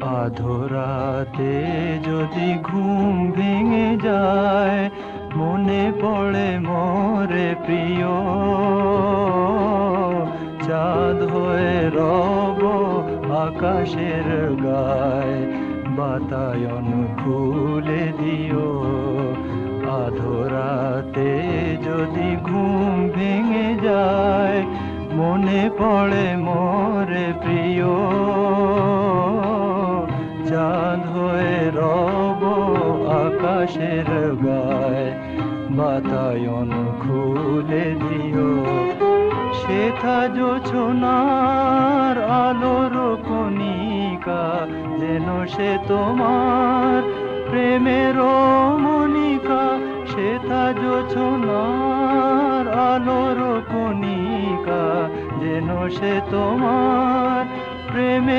আধরাতে যদি ঘুম ভেঙে যায়, মনে পড়ে মোরে প্রিয়। চাঁদ হয়ে রব আকাশের গায়, বাতায়ন খুলে দিও। আধরাতে যদি ঘুম ভেঙে যায়, মনে পড়ে মোরে প্রিয়। চাঁদ হয়ে রব আকাশের গায়, বাতায়ন খুলে দিও। সেথা জোছনার আলোর কণিকা, যেন সে তোমার প্রেমের মনিকা। সেথা জোছনার আলোর কণিকা, যেন সে তোমার প্রেমের